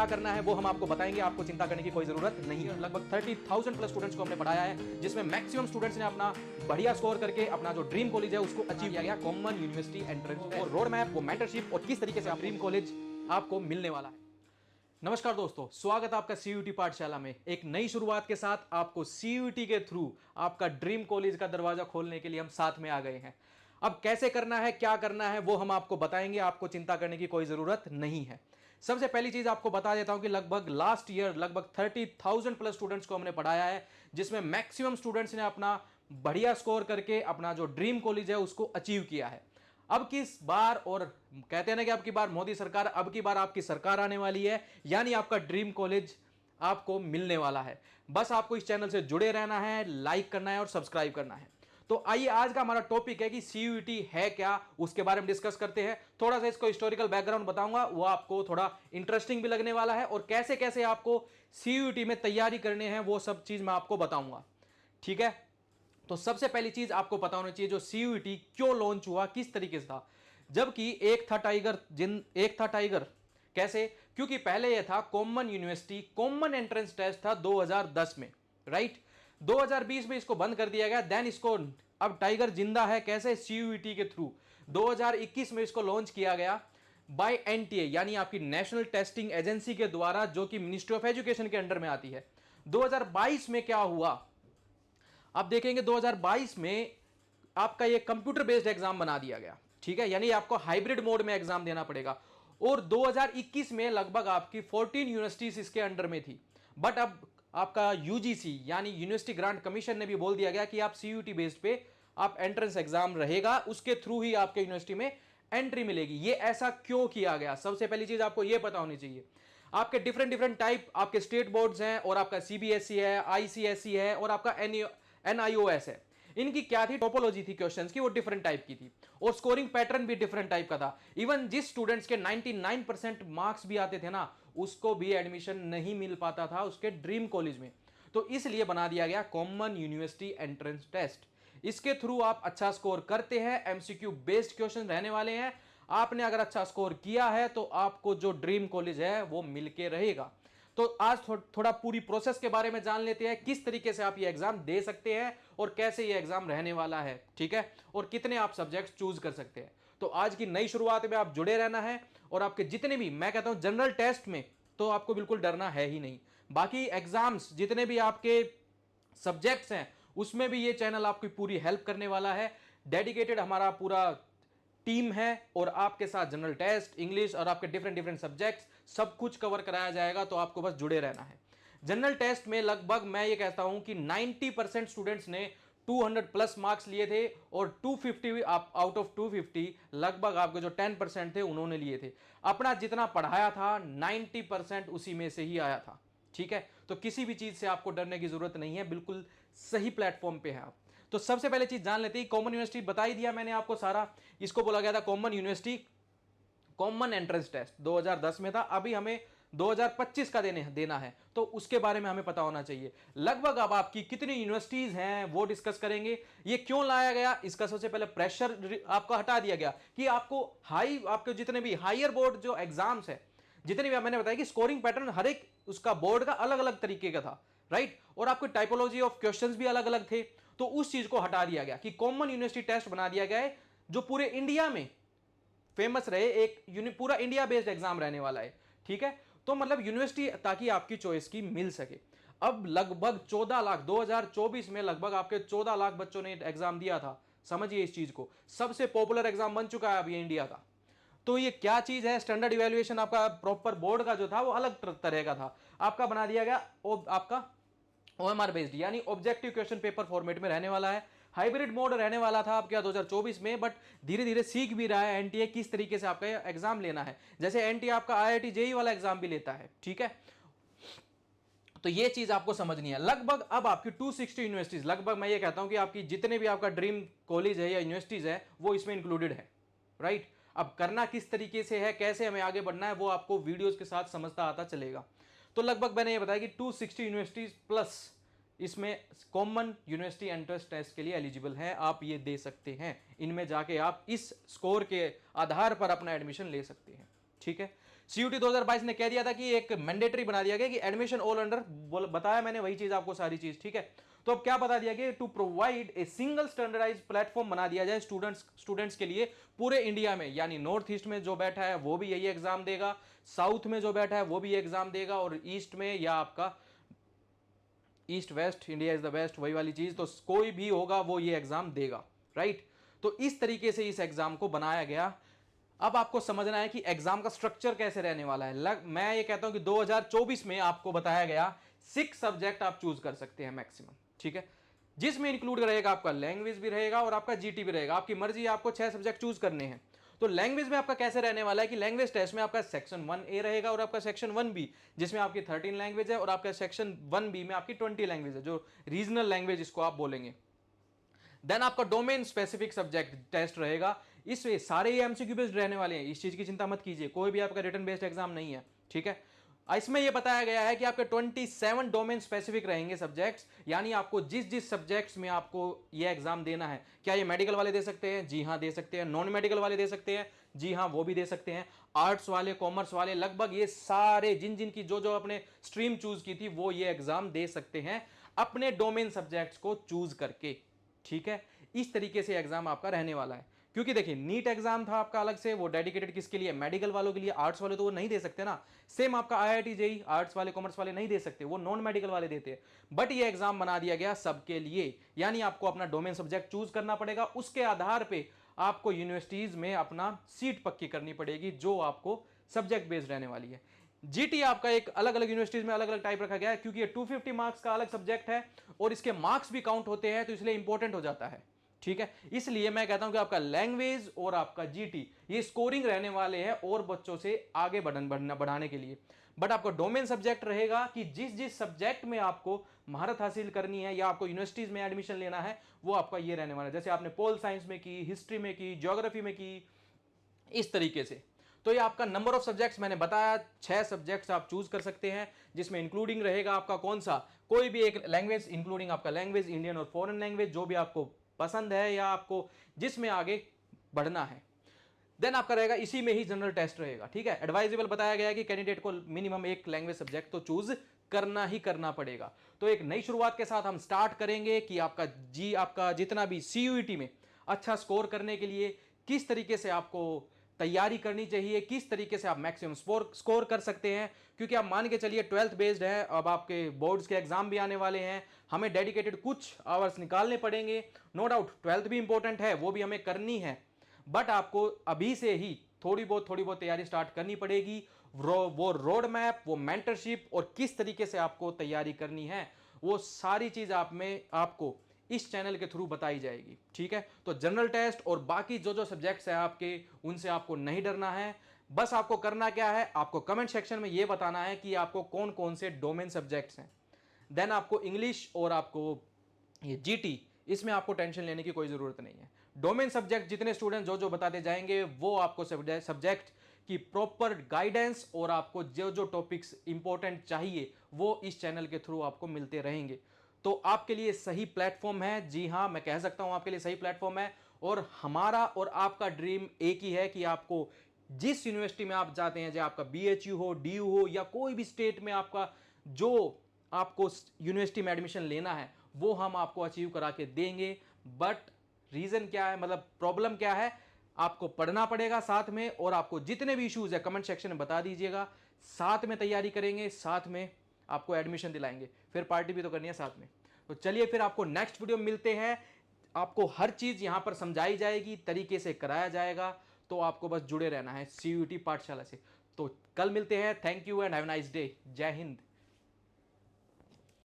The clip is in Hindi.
क्या करना है वो हम आपको बताएंगे, आपको चिंता करने की कोई जरूरत नहीं है। लगभग 30,000 प्लस स्टूडेंट्स को हमने पढ़ाया है, जिसमें मैक्सिमम स्टूडेंट्स ने अपना बढ़िया स्कोर करके अपना जो ड्रीम कॉलेज है उसको अचीव किया गया। कॉमन यूनिवर्सिटी एंट्रेंस, वो रोड मैप, वो मेंटरशिप और किस तरीके से आप ड्रीम कॉलेज आपको मिलने वाला है। नमस्कार दोस्तों, स्वागत है आपका सीयूटी पाठशाला में। एक नई शुरुआत के साथ आपको सीयूटी के थ्रू आपका ड्रीम कॉलेज का दरवाजा खोलने के लिए हम साथ में आ गए हैं। अब कैसे करना है, क्या करना है वो हम आपको बताएंगे, आपको चिंता करने की कोई जरूरत नहीं है। सबसे पहली चीज आपको बता देता हूं कि लगभग लास्ट ईयर लगभग 30,000 प्लस स्टूडेंट्स को हमने पढ़ाया है, जिसमें मैक्सिमम स्टूडेंट्स ने अपना बढ़िया स्कोर करके अपना जो ड्रीम कॉलेज है उसको अचीव किया है। अब किस बार, और कहते हैं ना कि अब की बार मोदी सरकार, अब की बार आपकी सरकार आने वाली है, यानी आपका ड्रीम कॉलेज आपको मिलने वाला है। बस आपको इस चैनल से जुड़े रहना है, लाइक करना है और सब्सक्राइब करना है। तो आइए, आज का हमारा टॉपिक है कि सीयूईटी है क्या, उसके बारे में डिस्कस करते हैं। थोड़ा सा इसको हिस्टोरिकल बैकग्राउंड बताऊंगा, वो आपको थोड़ा इंटरेस्टिंग भी लगने वाला है, और कैसे कैसे आपको सीयूईटी में तैयारी करने हैं वो सब चीज मैं आपको बताऊंगा। ठीक है, तो सबसे पहली चीज आपको पता होनी चाहिए, जो सीयूईटी क्यों लॉन्च हुआ, किस तरीके से था। जबकि एक था टाइगर कैसे, क्योंकि पहले यह था common university, common entrance test था 2010 में, राइट। 2020 में इसको बंद कर दिया गया, देन इसको अब टाइगर जिंदा है कैसे, सीयूईटी के थ्रू 2021 में इसको लॉन्च किया गया बाय एनटीए, यानी आपकी नेशनल टेस्टिंग एजेंसी के द्वारा, जो कि मिनिस्ट्री ऑफ एजुकेशन के अंडर में आती है। 2022 में क्या हुआ, आप देखेंगे 2022 में आपका ये कंप्यूटर बेस्ड एग्जाम बना दिया गया। ठीक है, यानी आपको हाइब्रिड मोड में एग्जाम देना पड़ेगा। और 2021 में लगभग आपकी 14 यूनिवर्सिटीज इसके अंडर में थी, बट अब आपका यूजीसी यानी यूनिवर्सिटी ग्रांट कमीशन ने भी बोल दिया गया कि आप सीयूटी बेस्ड पे आप एंट्रेंस एग्जाम रहेगा, उसके थ्रू ही आपके यूनिवर्सिटी में एंट्री मिलेगी। ये ऐसा क्यों किया गया, सबसे पहली चीज आपको ये पता होनी चाहिए। आपके डिफरेंट टाइप आपके स्टेट बोर्ड्स हैं, और आपका सीबीएसई है, आईसीएसई है, और आपका एनआईओएस है। इनकी क्या थी, टोपोलॉजी थी क्वेश्चंस की, वो डिफरेंट टाइप की थी, और स्कोरिंग पैटर्न भी डिफरेंट टाइप का था। इवन जिस स्टूडेंट्स के 99% मार्क्स भी आते थे ना, उसको भी एडमिशन नहीं मिल पाता था उसके ड्रीम कॉलेज में। तो इसलिए बना दिया गया कॉमन यूनिवर्सिटी एंट्रेंस टेस्ट। इसके थ्रू आप अच्छा स्कोर करते हैं, एमसीक्यू बेस्ड क्वेश्चन रहने वाले हैं। आपने अगर अच्छा स्कोर किया है तो आपको जो ड्रीम कॉलेज है वो मिलके रहेगा। तो आज थोड़ा पूरी प्रोसेस के बारे में जान लेते हैं, किस तरीके से आप ये एग्जाम दे सकते हैं और कैसे ये एग्जाम रहने वाला है। ठीक है, और कितने आप सब्जेक्ट्स चूज कर सकते हैं। तो आज की नई शुरुआत में आप जुड़े रहना है, और आपके जितने भी, मैं कहता हूं जनरल टेस्ट में तो आपको बिल्कुल डरना है ही नहीं। बाकी एग्जाम्स जितने भी आपके सब्जेक्ट्स हैं उसमें भी ये चैनल आपकी पूरी हेल्प करने वाला है। डेडिकेटेड हमारा पूरा टीम है, और आपके साथ जनरल टेस्ट, इंग्लिश और आपके डिफरेंट सब्जेक्ट्स सब कुछ कवर कराया जाएगा। तो आपको बस जुड़े रहना है। जनरल टेस्ट में लगभग मैं ये कहता हूं कि 90% स्टूडेंट्स ने 200 प्लस मार्क्स लिए थे, और 250 आउट ऑफ 250 लगभग आपके जो 10% थे उन्होंने लिए थे। अपना जितना पढ़ाया था 90% उसी में से ही आया था। ठीक है, तो किसी भी चीज से आपको डरने की जरूरत नहीं है, बिल्कुल सही प्लेटफॉर्म पे है आप। तो सबसे पहले चीज जान लेते हैं, कॉमन यूनिवर्सिटी बता ही दिया मैंने आपको सारा। इसको बोला गया था common university common entrance test 2010 में था, अभी हमें 2025 का देना है, तो उसके बारे में हमें पता होना चाहिए। लगभग अब आपकी कितनी यूनिवर्सिटीज हैं वो डिस्कस करेंगे। ये क्यों लाया गया, इसका सबसे पहले प्रेशर आपको हटा दिया गया कि आपके जितने भी हायर बोर्ड जो एग्जाम्स है, जितने भी, मैंने बताया कि स्कोरिंग पैटर्न हर एक उसका बोर्ड का अलग अलग तरीके का था, राइट, और आपकी टाइपोलॉजी ऑफ क्वेश्चंस भी अलग अलग थे। तो उस चीज को हटा दिया गया कि कॉमन यूनिवर्सिटी टेस्ट बना दिया गया है, जो पूरे इंडिया में फेमस रहे, एक पूरा इंडिया बेस्ड एग्जाम रहने वाला है। ठीक है, तो मतलब यूनिवर्सिटी ताकि आपकी चॉइस की मिल सके। अब लगभग 14 लाख 2024 में लगभग आपके 14 लाख बच्चों ने एग्जाम दिया था। समझिए इस चीज को, सबसे पॉपुलर एग्जाम बन चुका है अब ये इंडिया का। तो ये क्या चीज है, स्टैंडर्ड इवैल्यूएशन आपका प्रॉपर बोर्ड का जो था वो अलग तरह का था, आपका बना दिया गया आपका ओएमआर बेस्ड, यानी ऑब्जेक्टिव क्वेश्चन पेपर फॉर्मेट में रहने वाला है। हाइब्रिड मोड रहने वाला था आपका 2024 में, बट धीरे धीरे सीख भी रहा है एनटीए किस तरीके से आपका एग्जाम लेना है। जैसे एनटीए आपका आईआईटी जेईई वाला एग्जाम भी लेता है। ठीक है, तो ये चीज आपको समझनी है। लगभग अब आपकी 260 यूनिवर्सिटीज, लगभग मैं ये कहता हूं कि आपकी जितने भी आपका ड्रीम कॉलेज है या यूनिवर्सिटीज है वो इसमें इंक्लूडेड है, राइट। अब करना किस तरीके से है, कैसे हमें आगे बढ़ना है, वो आपको वीडियोस के साथ समझता आता चलेगा। तो लगभग मैंने ये बताया कि 260 यूनिवर्सिटीज प्लस इसमें कॉमन यूनिवर्सिटी एंट्रेंस टेस्ट के लिए एलिजिबल है, आप ये दे सकते हैं। इनमें जाके आप इस स्कोर के आधार पर अपना एडमिशन ले सकते हैं। ठीक है। CUT 2022 ने कह दिया था कि एक मैंडेटरी बना दिया गया कि एडमिशन ऑल अंडर, बताया मैंने वही चीज आपको सारी चीज, ठीक है। तो अब क्या बता दिया गया, to provide a single standardise platform बना दिया जाए स्टूडेंट्स के लिए पूरे इंडिया में, यानी नॉर्थ ईस्ट में जो बैठा है वो भी यही एग्जाम देगा, साउथ में जो बैठा है वो भी एग्जाम देगा, और ईस्ट में या आपका east west, India is the best, वही वाली चीज, तो कोई भी होगा वो ये एग्जाम देगा, राइट। तो इस तरीके से इस एग्जाम को बनाया गया। अब आपको समझना है कि एग्जाम का स्ट्रक्चर कैसे रहने वाला है। मैं ये कहता हूं कि 2024 में आपको बताया गया 6 सब्जेक्ट आप चूज कर सकते हैं मैक्सिमम, ठीक है, जिसमें इंक्लूड रहेगा आपका लैंग्वेज भी रहेगा और आपका जीटी भी रहेगा। आपकी मर्जी, आपको 6 सब्जेक्ट चूज करने हैं। तो लैंग्वेज में आपका कैसे रहने वाला है कि लैंग्वेज टेस्ट में आपका सेक्शन 1A रहेगा और आपका सेक्शन 1B, जिसमें आपकी 13 लैंग्वेज है, और आपका सेक्शन 1B में आपकी 20 लैंग्वेज है, जो रीजनल लैंग्वेज इसको आप बोलेंगे। देन आपका डोमेन स्पेसिफिक सब्जेक्ट टेस्ट रहेगा। इसमें सारे ये एमसीक्यू बेस्ड रहने वाले हैं, इस चीज की चिंता मत कीजिए, कोई भी आपका रिटन बेस्ड एग्जाम नहीं है, ठीक है। इसमें यह बताया गया है कि आपके 27 डोमेन स्पेसिफिक रहेंगे सब्जेक्ट्स, यानी आपको जिस जिस सब्जेक्ट्स में आपको यह एग्जाम देना है। क्या ये मेडिकल वाले दे सकते हैं? जी हाँ दे सकते हैं। नॉन मेडिकल वाले दे सकते हैं? जी हाँ वो भी दे सकते हैं। आर्ट्स वाले, कॉमर्स वाले, लगभग ये सारे जिन जिन की जो जो अपने स्ट्रीम चूज की थी वो ये एग्जाम दे सकते हैं अपने डोमेन सब्जेक्ट्स को चूज करके, ठीक है। इस तरीके से एग्जाम आपका रहने वाला है। क्योंकि देखिए नीट एग्जाम था आपका अलग से, वो डेडिकेटेड किसके लिए? मेडिकल वालों के लिए। आर्ट्स वाले तो वो नहीं दे सकते ना। सेम आपका IIT JEE आर्ट्स वाले, कॉमर्स वाले नहीं दे सकते, वो नॉन मेडिकल वाले देते हैं। बट ये एग्जाम बना दिया गया सबके लिए, यानी आपको अपना डोमेन सब्जेक्ट चूज करना पड़ेगा, उसके आधार पे आपको यूनिवर्सिटीज में अपना सीट पक्की करनी पड़ेगी, जो आपको सब्जेक्ट बेस्ड रहने वाली है। जीटी आपका एक अलग अलग यूनिवर्सिटीज में अलग अलग टाइप रखा गया है, क्योंकि ये 250 मार्क्स का अलग सब्जेक्ट है और इसके मार्क्स भी काउंट होते हैं, तो इसलिए इंपॉर्टेंट हो जाता है, ठीक है। इसलिए मैं कहता हूं कि आपका लैंग्वेज और आपका जीटी ये स्कोरिंग रहने वाले हैं और बच्चों से आगे बढ़ाने के लिए। बट आपका डोमेन सब्जेक्ट रहेगा कि जिस जिस सब्जेक्ट में आपको महारत हासिल करनी है या आपको यूनिवर्सिटीज में एडमिशन लेना है, वो आपका ये रहने वाला है। जैसे आपने पोल साइंस में की, हिस्ट्री में की, ज्योग्राफी में की, इस तरीके से। तो ये आपका नंबर ऑफ सब्जेक्ट्स मैंने बताया, 6 सब्जेक्ट्स आप चूज कर सकते हैं, जिसमें इंक्लूडिंग रहेगा आपका कौन सा, कोई भी एक लैंग्वेज, इंक्लूडिंग आपका लैंग्वेज, इंडियन और फॉरेन लैंग्वेज, जो भी आपको पसंद है या आपको जिसमें आगे बढ़ना है। देन आपका रहेगा इसी में ही जनरल टेस्ट रहेगा, ठीक है। एडवाइजेबल बताया गया है कि कैंडिडेट को मिनिमम एक लैंग्वेज सब्जेक्ट तो चूज करना ही करना पड़ेगा। तो एक नई शुरुआत के साथ हम स्टार्ट करेंगे कि आपका जितना भी CUET में अच्छा स्कोर करने के लिए किस तरीके से आपको तैयारी करनी चाहिए, किस तरीके से आप मैक्सिमम स्कोर कर सकते हैं। क्योंकि आप मान के चलिए 12th बेस्ड है, अब आपके बोर्ड्स के एग्जाम भी आने वाले हैं, हमें डेडिकेटेड कुछ आवर्स निकालने पड़ेंगे। नो डाउट 12th भी इंपॉर्टेंट है, वो भी हमें करनी है, बट आपको अभी से ही थोड़ी बहुत तैयारी स्टार्ट करनी पड़ेगी। वो रोड मैप, वो मेंटरशिप और किस तरीके से आपको तैयारी करनी है, वो सारी चीज आपको इस चैनल के थ्रू बताई जाएगी, ठीक है। तो जनरल टेस्ट और बाकी जो जो सब्जेक्ट्स हैं आपके, उनसे आपको नहीं डरना है। बस आपको करना क्या है, आपको कमेंट सेक्शन में यह बताना है कि आपको कौन कौन से डोमेन सब्जेक्ट्स हैं। देन आपको इंग्लिश और आपको ये जीटी, इसमें आपको टेंशन लेने की कोई जरूरत नहीं है। डोमेन सब्जेक्ट जितने स्टूडेंट जो जो बताते जाएंगे, वो आपको सब्जेक्ट की प्रॉपर गाइडेंस और आपको जो जो टॉपिक्स इंपॉर्टेंट चाहिए वो इस चैनल के थ्रू आपको मिलते रहेंगे। तो आपके लिए सही प्लेटफॉर्म है, जी हाँ मैं कह सकता हूं आपके लिए सही प्लेटफॉर्म है। और हमारा और आपका ड्रीम एक ही है कि आपको जिस यूनिवर्सिटी में आप जाते हैं, चाहे आपका BHU हो, DU हो, या कोई भी स्टेट में आपका जो आपको यूनिवर्सिटी में एडमिशन लेना है, वो हम आपको अचीव करा के देंगे। बट रीजन क्या है, मतलब प्रॉब्लम क्या है, आपको पढ़ना पड़ेगा साथ में, और आपको जितने भी इश्यूज है कमेंट सेक्शन में बता दीजिएगा, साथ में तैयारी करेंगे, साथ में आपको एडमिशन दिलाएंगे, फिर पार्टी भी तो करनी है साथ में। तो चलिए फिर आपको नेक्स्ट वीडियो में मिलते हैं। आपको हर चीज यहां पर समझाई जाएगी, तरीके से कराया जाएगा, तो आपको बस जुड़े रहना है CUET पाठशाला से। तो कल मिलते हैं। Thank you and have a nice day. जय हिंद।